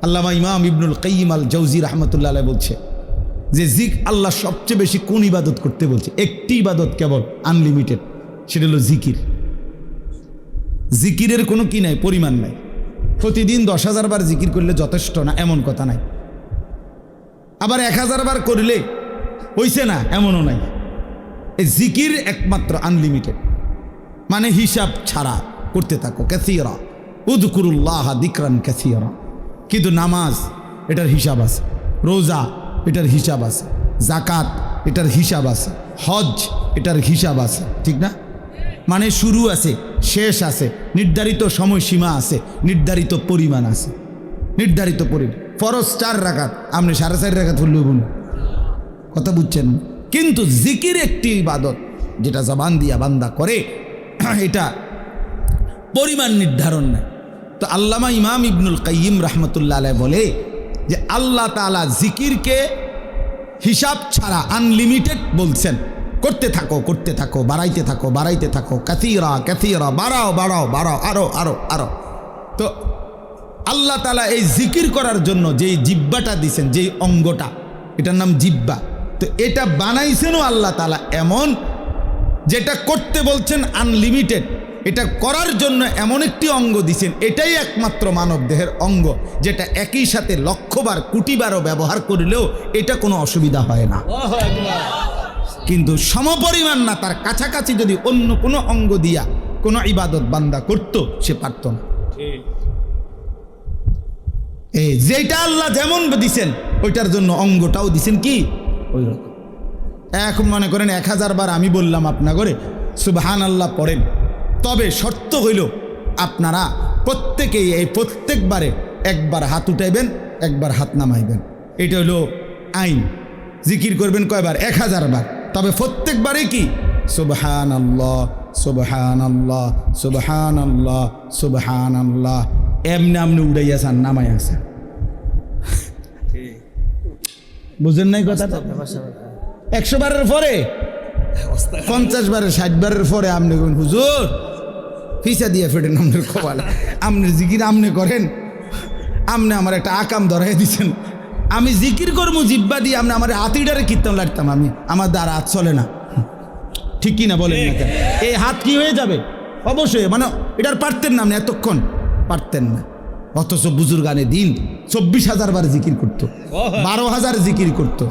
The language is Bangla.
আল্লামা ইমাম ইবনুল কাইয়িম আল জাওজি রাহমাতুল্লাহ আলাইহি বলছে যে আল্লাহ সবচেয়ে বেশি কোন ইবাদত করতে বলছে? একটি ইবাদত কেবল, আনলিমিটেড, সেটা হলো জিকির। জিকিরের কোনো কি নাই, পরিমাণ নাই। প্রতিদিন 10,000 বার জিকির করলে যথেষ্ট না এমন কথা নাই, আবার 1000 বার করলে হইছে না এমনও নাই। এই জিকির একমাত্র আনলিমিটেড, মানে হিসাব ছাড়া করতে থাকো। কাসীরা উযকুরুল্লাহ যিকরান কাসীরা। কিন্তু নামাজ এটার হিসাব আছে, রোজা এটার হিসাব আছে, যাকাত এটার হিসাব আছে, হজ এটার হিসাব আছে, ঠিক না? মানে শুরু আছে, শেষ আছে, নির্ধারিত সময়সীমা আছে, নির্ধারিত পরিমাণ আছে, নির্ধারিত পরিমাণ। ফরজ 4 রাকাত, আপনি 4.5 রাকাত হলেও বলুন, কথা বুঝছেন? কিন্তু জিকির একটি ইবাদত যেটা জবান দিয়া বান্দা করে, এটা পরিমাণ নির্ধারণ নাই। তো আল্লামা ইমাম ইবনুল কাইয়িম রাহমাতুল্লাহ আলাইহি বলে যে আল্লাহ তাআলা জিকিরকে হিসাব ছাড়া আনলিমিটেড বলছেন, করতে থাকো করতে থাকো, বাড়াইতে থাকো বাড়াইতে থাকো, কাসীরা কাসীরা, বাড়াও বাড়াও বাড়াও, আরো আরো আরো। তো আল্লাহ তাআলা এই জিকির করার জন্য যেই জিহ্বাটা দিছেন, যেই অঙ্গটা, এটার নাম জিহ্বা। তো এটা বানাইছেনও আল্লাহ তাআলা এমন, যেটা করতে বলছেন আনলিমিটেড, এটা করার জন্য এমন একটি অঙ্গ দিছেন, এটাই একমাত্র মানব দেহের অঙ্গ যেটা একই সাথে লক্ষবার কোটিবারও ব্যবহার করলেও এটা কোনো অসুবিধা হয় না। কিন্তু সমপরিমাণ না, তার কাছাকাছি যদি অন্য কোনো অঙ্গ দিয়া কোনো ইবাদত বান্দা করত, সে পারত না। এই যেটা আল্লাহ যেমন দিছেন ওইটার জন্য অঙ্গটাও দিছেন কি ওই রকম। এখন মনে করেন 1000 বার আমি বললাম আপনা করে সুবহানাল্লাহ পড়েন, তবে শর্ত হইল আপনারা প্রত্যেকেই এই প্রত্যেকবারে একবার হাত উঠাইবেন, একবার হাত নামাইবেন। এটা হলো আইন। জিকির করবেন কয়বার? 1000 বার। তবে প্রত্যেকবারে কি সুবহানাল্লাহ সুবহানাল্লাহ সুবহানাল্লাহ সুবহানাল্লাহ, এমনি আমনি উড়াইয়াছেন, নামাই আছেন। বুঝেন নাই কথাটা? 100 বারের পরে 50 বারের 60 বারের পরে আপনি হুজুর ফিসা দিয়ে ফেটেন আপনার কপালে, আপনি জিকির আমনে করেন, আপনি আমার একটা আকাম ধরাই দিচ্ছেন। আমি জিকির করবো জিব্বা দিয়ে, আপনি আমার হাতিটারে কীর্তন লাগতাম, আমি আমার দ্বারা হাত চলে না, ঠিক কি না বলেন না কেন? এই হাত কি হয়ে যাবে? অবশ্যই, মানে এটার পারতেন না, আপনি এতক্ষণ পারতেন না। অথচ বুজুর্গানে দিন 24,000 বার জিকির করতো, 12,000 জিকির করতো।